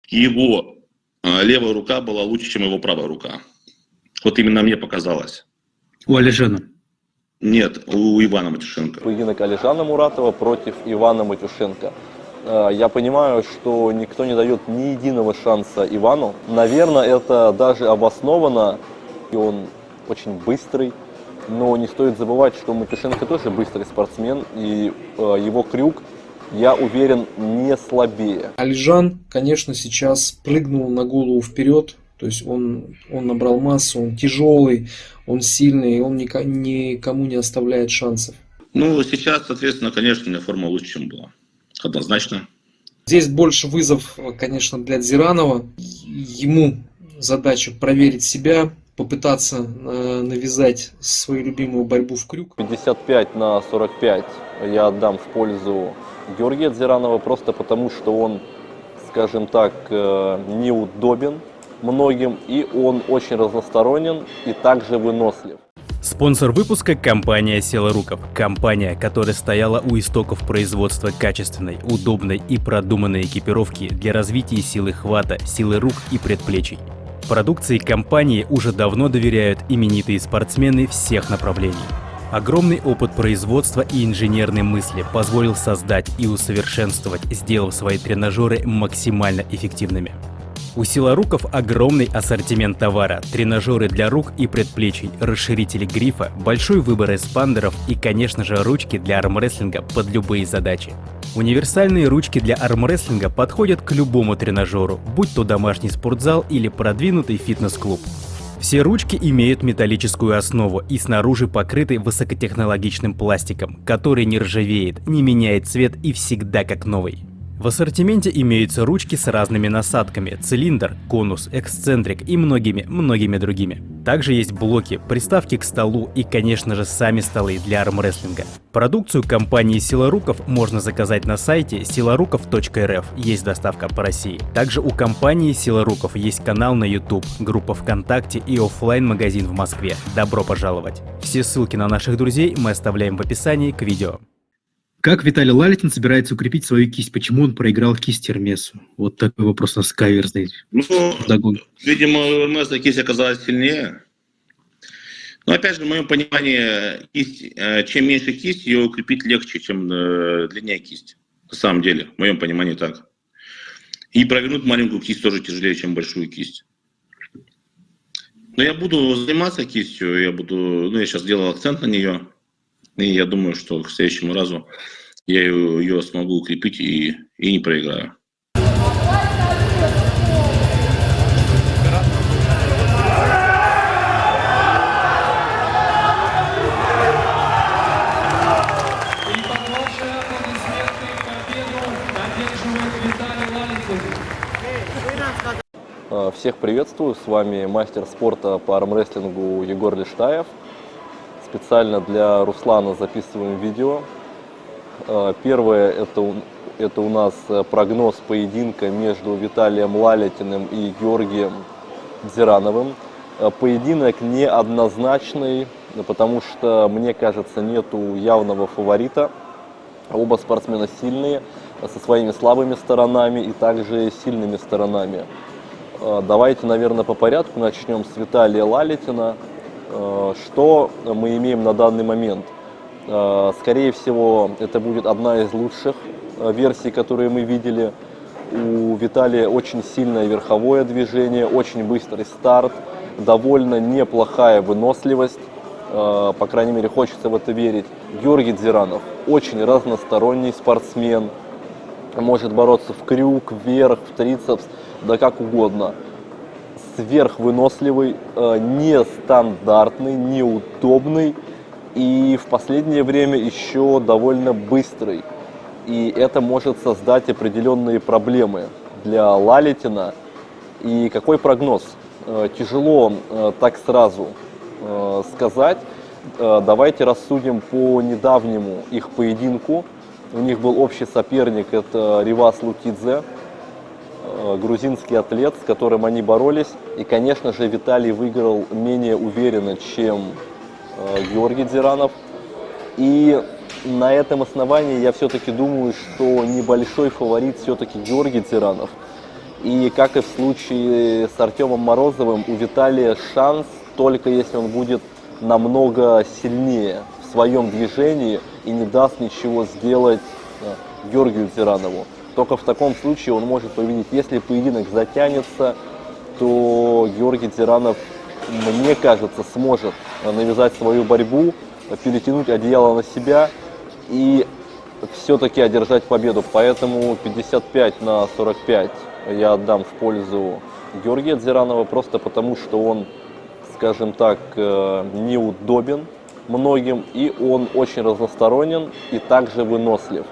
его левая рука была лучше, чем его правая рука. Вот именно мне показалось. У Алижана? Нет, у Ивана Матюшенко. Поединок Алижана Муратова против Ивана Матюшенко. Я понимаю, что никто не дает ни единого шанса Ивану. Наверное, это даже обосновано, и он очень быстрый. Но не стоит забывать, что Матюшенко тоже быстрый спортсмен, и его крюк, я уверен, не слабее. Алижан, конечно, сейчас прыгнул на голову вперед. То есть он набрал массу, он тяжелый, он сильный, он никому не оставляет шансов. Ну, сейчас, соответственно, конечно, у меня форма лучше, чем была. Однозначно. Здесь больше вызов, конечно, для Дзиранова. Ему задача проверить себя, попытаться навязать свою любимую борьбу в крюк. 55-45 я отдам в пользу Георгия Дзиранова, просто потому, что он, скажем так, неудобен многим, и он очень разносторонен и также вынослив. Спонсор выпуска – компания «Сила Руков». Компания, которая стояла у истоков производства качественной, удобной и продуманной экипировки для развития силы хвата, силы рук и предплечий. Продукции компании уже давно доверяют именитые спортсмены всех направлений. Огромный опыт производства и инженерной мысли позволил создать и усовершенствовать, сделав свои тренажеры максимально эффективными. У Силаруков огромный ассортимент товара, тренажеры для рук и предплечий, расширители грифа, большой выбор эспандеров и, конечно же, ручки для армрестлинга под любые задачи. Универсальные ручки для армрестлинга подходят к любому тренажеру, будь то домашний спортзал или продвинутый фитнес-клуб. Все ручки имеют металлическую основу и снаружи покрыты высокотехнологичным пластиком, который не ржавеет, не меняет цвет и всегда как новый. В ассортименте имеются ручки с разными насадками, цилиндр, конус, эксцентрик и многими другими. Также есть блоки, приставки к столу и, конечно же, сами столы для армрестлинга. Продукцию компании Силаруков можно заказать на сайте silarukov.rf, есть доставка по России. Также у компании Силаруков есть канал на YouTube, группа ВКонтакте и оффлайн-магазин в Москве. Добро пожаловать! Все ссылки на наших друзей мы оставляем в описании к видео. Как Виталий Лалитин собирается укрепить свою кисть? Почему он проиграл кисть Эрмесу? Вот такой вопрос у нас каверзный. Ну, видимо, у Эрмеса кисть оказалась сильнее. Но опять же, в моем понимании, кисть, чем меньше кисть, ее укрепить легче, чем длиннее кисть. На самом деле, в моем понимании так. И провернуть маленькую кисть тоже тяжелее, чем большую кисть. Но я буду заниматься кистью, я сейчас делал акцент на нее. И я думаю, что к следующему разу я ее смогу укрепить и не проиграю. Всех приветствую, с вами мастер спорта по армрестлингу Егор Лиштаев. Специально для Руслана записываем видео. Первое это у нас прогноз поединка между Виталием Лалитиным и Георгием Дзирановым. Поединок неоднозначный, потому что, мне кажется, нету явного фаворита. Оба спортсмена сильные, со своими слабыми сторонами и также сильными сторонами. Давайте, наверное, по порядку начнем с Виталия Лалитина. Что мы имеем на данный момент? Скорее всего, это будет одна из лучших версий, которые мы видели. У Виталия очень сильное верховое движение, очень быстрый старт, довольно неплохая выносливость. По крайней мере, хочется в это верить. Георгий Дзиранов очень разносторонний спортсмен. Может бороться в крюк, вверх, в трицепс, да как угодно. Сверхвыносливый, нестандартный, неудобный и в последнее время еще довольно быстрый. И это может создать определенные проблемы для Лалитина. И какой прогноз? Тяжело так сразу сказать. Давайте рассудим по недавнему их поединку. У них был общий соперник, это Ривас Лукидзе, грузинский атлет, с которым они боролись. И, конечно же, Виталий выиграл менее уверенно, чем Георгий Дзиранов. И на этом основании я все-таки думаю, что небольшой фаворит все-таки Георгий Дзиранов. И как и в случае с Артемом Морозовым, у Виталия шанс только если он будет намного сильнее в своем движении и не даст ничего сделать Георгию Дзиранову. Только в таком случае он может победить. Если поединок затянется, то Георгий Дзиранов, мне кажется, сможет навязать свою борьбу, перетянуть одеяло на себя и все-таки одержать победу. Поэтому 55-45 я отдам в пользу Георгия Дзиранова, просто потому что он, скажем так, неудобен многим, и он очень разносторонен и также вынослив.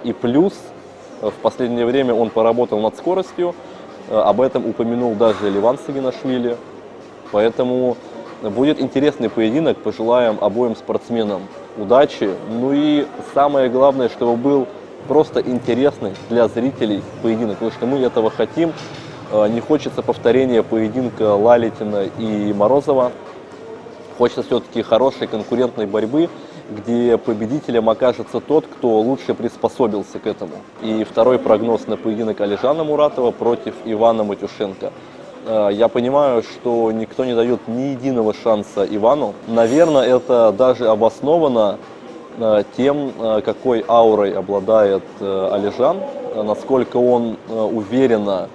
И плюс в последнее время он поработал над скоростью, об этом упомянул даже Ливан Сагинашвили. Поэтому будет интересный поединок, пожелаем обоим спортсменам удачи. Ну и самое главное, чтобы был просто интересный для зрителей поединок, потому что мы этого хотим. Не хочется повторения поединка Лалитина и Морозова. Хочется все-таки хорошей конкурентной борьбы, где победителем окажется тот, кто лучше приспособился к этому. И второй прогноз на поединок Алижана Муратова против Ивана Матюшенко. Я понимаю, что никто не дает ни единого шанса Ивану. Наверное, это даже обосновано тем, какой аурой обладает Алижан, насколько он уверенно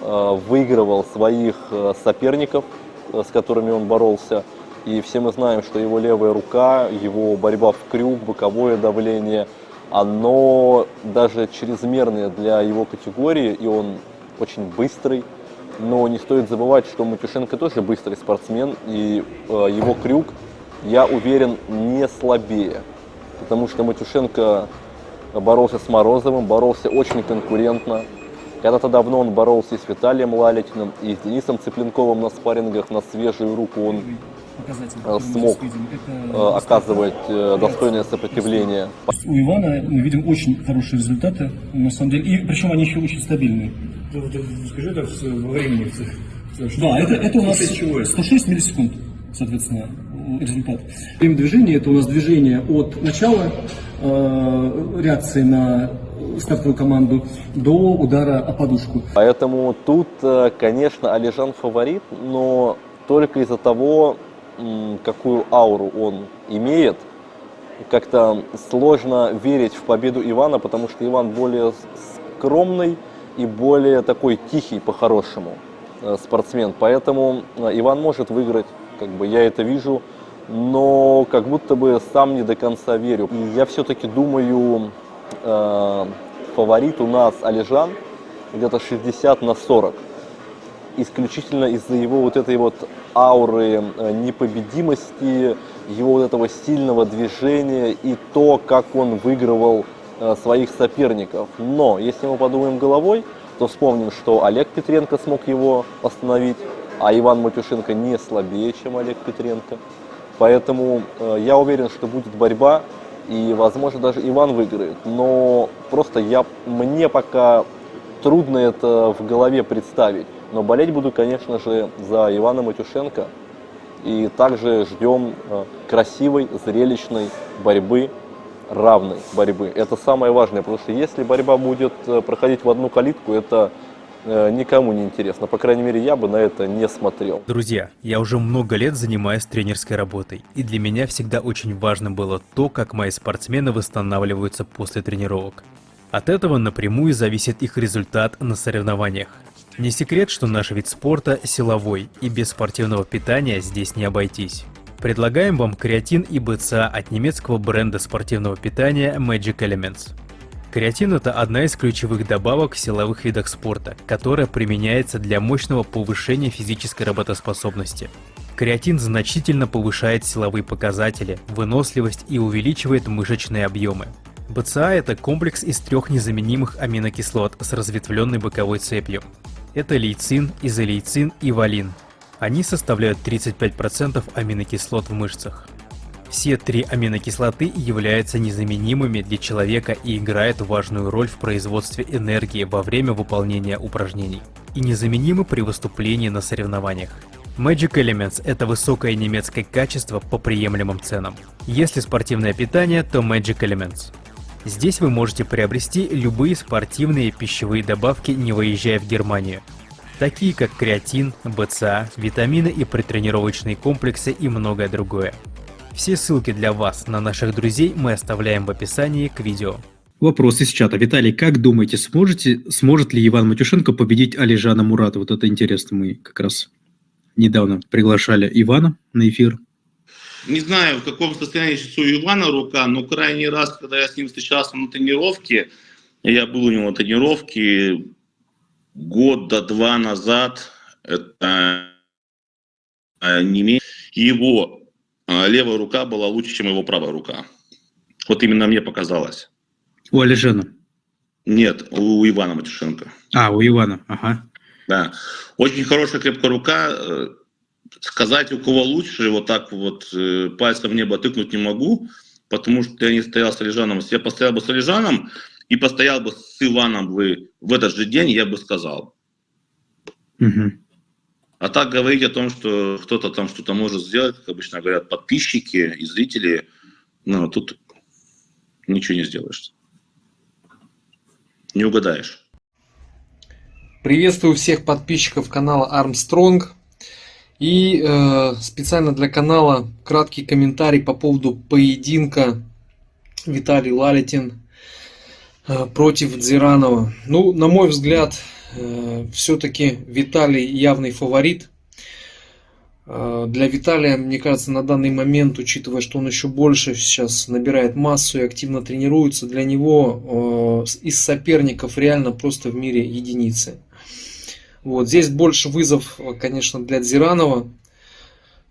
выигрывал своих соперников, с которыми он боролся. И все мы знаем, что его левая рука, его борьба в крюк, боковое давление, оно даже чрезмерное для его категории, и он очень быстрый. Но не стоит забывать, что Матюшенко тоже быстрый спортсмен, и его крюк, я уверен, не слабее. Потому что Матюшенко боролся с Морозовым, боролся очень конкурентно. Когда-то давно он боролся и с Виталием Лалитиным, и с Денисом Цыпленковым на спаррингах, на свежую руку он смог оказывать достойное сопротивление. У Ивана мы видим очень хорошие результаты, на самом деле, и причем они еще очень стабильные. Скажи это во времени. Да, это у нас 106 миллисекунд, соответственно, результат. Время движения — это у нас движение от начала реакции на стартовую команду до удара о подушку. Поэтому тут, конечно, Алижан фаворит, но только из-за того, какую ауру он имеет, как-то сложно верить в победу Ивана, потому что Иван более скромный и более такой тихий по-хорошему спортсмен. Поэтому Иван может выиграть, как бы я это вижу, но как будто бы сам не до конца верю. И я все-таки думаю, фаворит у нас Алижан где-то 60-40. Исключительно из-за его вот этой вот ауры непобедимости, его вот этого сильного движения и то, как он выигрывал своих соперников. Но если мы подумаем головой, то вспомним, что Олег Петренко смог его остановить, а Иван Матюшенко не слабее, чем Олег Петренко. Поэтому я уверен, что будет борьба, и, возможно, даже Иван выиграет. Но просто мне пока трудно это в голове представить. Но болеть буду, конечно же, за Ивана Матюшенко. И также ждем красивой, зрелищной борьбы, равной борьбы. Это самое важное, потому что если борьба будет проходить в одну калитку, это никому не интересно. По крайней мере, я бы на это не смотрел. Друзья, я уже много лет занимаюсь тренерской работой, и для меня всегда очень важно было то, как мои спортсмены восстанавливаются после тренировок. От этого напрямую зависит их результат на соревнованиях. Не секрет, что наш вид спорта силовой, и без спортивного питания здесь не обойтись. Предлагаем вам креатин и БЦА от немецкого бренда спортивного питания Magic Elements. Креатин – это одна из ключевых добавок в силовых видах спорта, которая применяется для мощного повышения физической работоспособности. Креатин значительно повышает силовые показатели, выносливость и увеличивает мышечные объемы. БЦА – это комплекс из 3 незаменимых аминокислот с разветвленной боковой цепью. Это лейцин, изолейцин и валин. Они составляют 35% аминокислот в мышцах. Все 3 аминокислоты являются незаменимыми для человека и играют важную роль в производстве энергии во время выполнения упражнений. И незаменимы при выступлении на соревнованиях. Magic Elements – это высокое немецкое качество по приемлемым ценам. Если спортивное питание, то Magic Elements. Здесь вы можете приобрести любые спортивные пищевые добавки, не выезжая в Германию. Такие как креатин, БЦА, витамины и предтренировочные комплексы и многое другое. Все ссылки для вас на наших друзей мы оставляем в описании к видео. Вопрос из чата. Виталий, как думаете, сможет ли Иван Матюшенко победить Алижана Мурата? Вот это интересно, мы как раз недавно приглашали Ивана на эфир. Не знаю, в каком состоянии сейчас у Ивана рука, но крайний раз, когда я с ним встречался на тренировке, я был у него на тренировке года 2 назад, это не меньше, его левая рука была лучше, чем его правая рука. Вот именно мне показалось. У Алижана? Нет, у Ивана Матюшенко. У Ивана, ага. Да. Очень хорошая крепкая рука. Сказать, у кого лучше, вот так вот пальцем в небо тыкнуть не могу, потому что я не стоял с Алижаном. Если я постоял бы с Алижаном и постоял бы с Иваном в этот же день, я бы сказал. Угу. А так говорить о том, что кто-то там что-то может сделать, как обычно говорят подписчики и зрители, ну, тут ничего не сделаешь. Не угадаешь. Приветствую всех подписчиков канала Armstrong. И специально для канала краткий комментарий по поводу поединка Виталий Лалитин против Дзиранова. Ну, на мой взгляд, все-таки Виталий явный фаворит. Для Виталия, мне кажется, на данный момент, учитывая, что он еще больше сейчас набирает массу и активно тренируется, для него из соперников реально просто в мире единицы. Вот. Здесь больше вызов, конечно, для Дзиранова.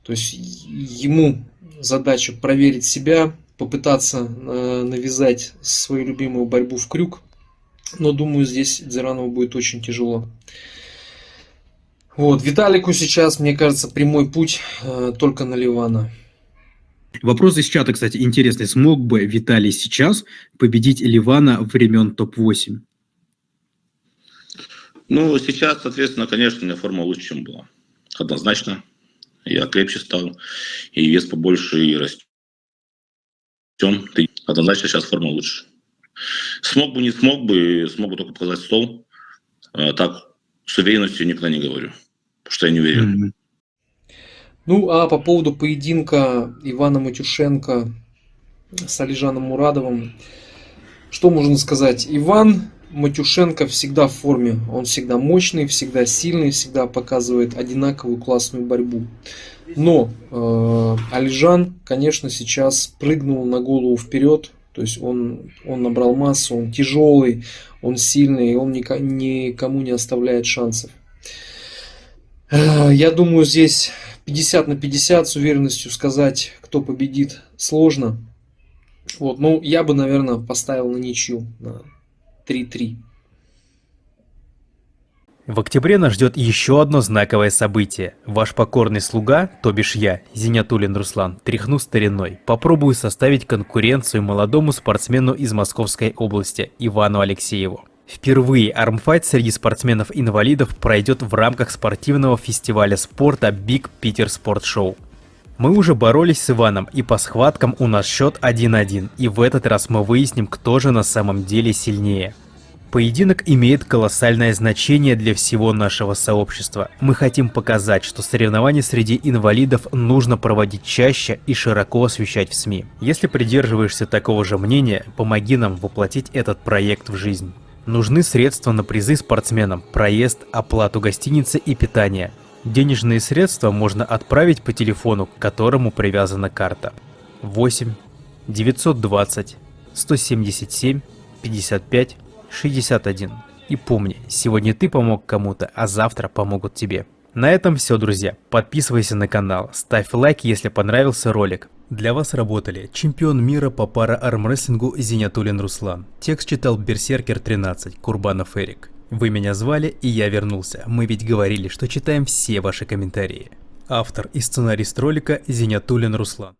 То есть ему задача проверить себя, попытаться навязать свою любимую борьбу в крюк. Но думаю, здесь Дзиранову будет очень тяжело. Вот. Виталику сейчас, мне кажется, прямой путь только на Ливана. Вопрос из чата, кстати, интересный. Смог бы Виталий сейчас победить Ливана времен топ-8? Ну, сейчас, соответственно, конечно, у меня форма лучше, чем была. Однозначно. Я крепче стал, и вес побольше, и растем. Однозначно сейчас форма лучше. Смог бы, не смог бы, смогу только показать стол. Так, с уверенностью никогда не говорю, потому что я не уверен. Ну, а по поводу поединка Ивана Матюшенко с Алижаном Мурадовым, что можно сказать? Иван Матюшенко всегда в форме, он всегда мощный, всегда сильный, всегда показывает одинаковую классную борьбу. Но Алижан, конечно, сейчас прыгнул на голову вперед, то есть он набрал массу, он тяжелый, он сильный, он никому не оставляет шансов. Я думаю, здесь 50 на 50 с уверенностью сказать, кто победит, сложно. Вот, ну, я бы, наверное, поставил на ничью, на 3-3. В октябре нас ждет еще одно знаковое событие. Ваш покорный слуга, то бишь я, Зинятулин Руслан, тряхну стариной, попробую составить конкуренцию молодому спортсмену из Московской области, Ивану Алексееву. Впервые армфайт среди спортсменов-инвалидов пройдет в рамках спортивного фестиваля спорта Big Peter Sport Show. Мы уже боролись с Иваном, и по схваткам у нас счет 1-1, и в этот раз мы выясним, кто же на самом деле сильнее. Поединок имеет колоссальное значение для всего нашего сообщества. Мы хотим показать, что соревнования среди инвалидов нужно проводить чаще и широко освещать в СМИ. Если придерживаешься такого же мнения, помоги нам воплотить этот проект в жизнь. Нужны средства на призы спортсменам, проезд, оплату гостиницы и питания. Денежные средства можно отправить по телефону, к которому привязана карта. 8 920 177 55 61. И помни, сегодня ты помог кому-то, а завтра помогут тебе. На этом все, друзья. Подписывайся на канал, ставь лайк, если понравился ролик. Для вас работали чемпион мира по пара-армрестлингу Зинятулин Руслан. Текст читал Берсеркер 13, Курбанов Эрик. Вы меня звали, и я вернулся. Мы ведь говорили, что читаем все ваши комментарии. Автор и сценарист ролика Зинятулин Руслан.